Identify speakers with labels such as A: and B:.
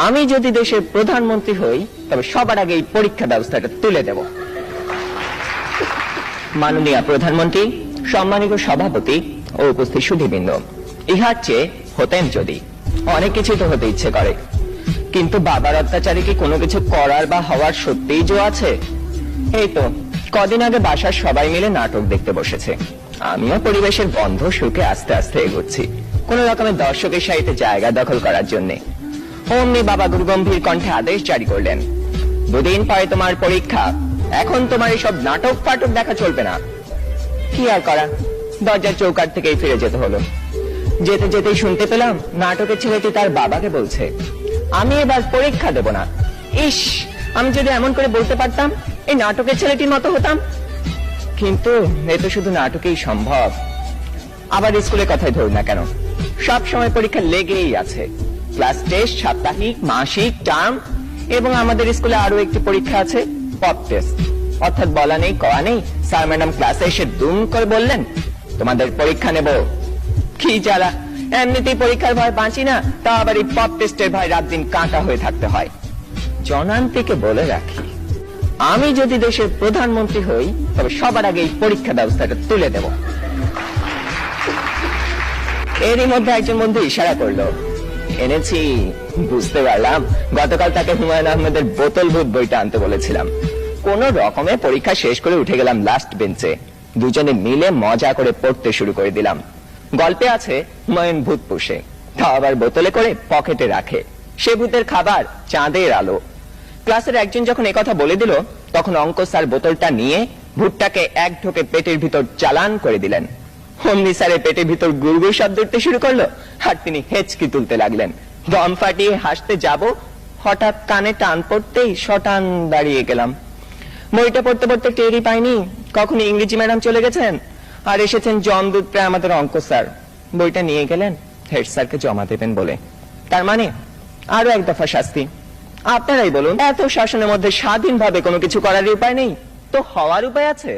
A: আমি যদি দেশের প্রধানমন্ত্রী হই তবে সবার আগে এই পরীক্ষা ব্যবস্থাটা তুলে দেব। মাননীয় প্রধানমন্ত্রী, সম্মানিত সভাপতি ও উপস্থিত সুধীবৃন্দ, ইহার চেয়ে হতেন যদি অনেক কিছু তো হতে ইচ্ছে করে, কিন্তু বাবার অত্যাচারে কি কোনো কিছু করার বা হওয়ার সত্যিই জো আছে? এই তো কদিন আগে বাসার সবাই মিলে নাটক দেখতে বসেছে, আমিও পরিবেশের গন্ধ শুকে আস্তে আস্তে এগোচ্ছি কোন রকমের দর্শকের সাহিত্যে জায়গা দখল করার জন্য। অমনি বাবা গুরুগম্ভীর কণ্ঠে আদেশ জারি করলেন, দুদিন পরে তোমার পরীক্ষা, এখন তোমার এইসব নাটক ফাটক দেখা চলবে না। কি আর করা, দরজার চৌকাঠ থেকেই ফিরে যেতে হলো। যেতে যেতেই শুনতে পেলাম নাটকের ছেলেটি তার বাবাকে বলছে, আমি এবার পরীক্ষা দেব না। ইস, আমি যদি এমন করে বলতে পারতাম, এই নাটকের ছেলেটির মতো হতাম। কিন্তু এ তো শুধু নাটকেই সম্ভব। আবার স্কুলের কথাই ধরুন না কেন, সব সময় পরীক্ষা লেগেই আছে। ক্লাস টেস্ট, সাপ্তাহিক, মাসিক, টার্ম, এবং আমাদের স্কুলে আরো একটি পরীক্ষা আছে, পপ টেস্ট। অর্থাৎ বলা নেই কওয়া নেই, স্যার ম্যাডাম ক্লাসে এসে দুম করে বললেন, তোমাদের পরীক্ষা নেব। কি জ্বালা, এমনিতেই পরীক্ষার ভয় বাঁচি না, তা আবার এই পপ টেস্টের ভয় রাত দিন কাঁটা হয়ে থাকতে হয়। জনান্তিকে বলে রাখি, আমি যদি দেশের প্রধানমন্ত্রী হই তবে সবার আগে এই পরীক্ষা ব্যবস্থাটা তুলে দেব। এরই মধ্যে একজন বন্ধু ইশারা করলো, এনেছি। বুঝতে পারলাম গতকাল তাকে হুমায়ুন আহমেদের বোতল ভূত বইটা আনতে বলেছিলাম। কোন রকমে পরীক্ষা শেষ করে উঠে গেলাম লাস্ট বেঞ্চে, দুজনে মিলে মজা করে পড়তে শুরু করে দিলাম। গল্পে আছে হুমায়ুন ভূত পুষে, তা আবার বোতলে করে পকেটে রাখে, সে ভূতের খাবার চাঁদের আলো। ক্লাসের একজন যখন একথা বলে দিল, তখন অঙ্ক স্যার বোতলটা নিয়ে ভূতটাকে এক ঢোকে পেটের ভিতর চালান করে দিলেন। অমনি স্যারের পেটের ভিতর গুড়গুড় শব্দ উঠতে শুরু করলো, আর তিনি হেঁচকি তুলতে লাগলেন। দম ফাটিয়ে হাসতে যাব, হঠাৎ কানে টান পড়তেই শটান দাঁড়িয়ে গেলাম। বইটা পড়তে পড়তে টেরই পাইনি কখন ইংরেজি ম্যাডাম চলে গেছেন আর এসেছেন জমদূত প্রায় আমাদের অঙ্ক স্যার। বইটা নিয়ে গেলেন হেড স্যারকে জমা দেবেন বলে। তার মানে আরো এক দফা শাস্তি। আপনারাই বলুন, এত শাসনের মধ্যে স্বাধীনভাবে কোনো কিছু করার উপায় নেই তো হওয়ার উপায় আছে?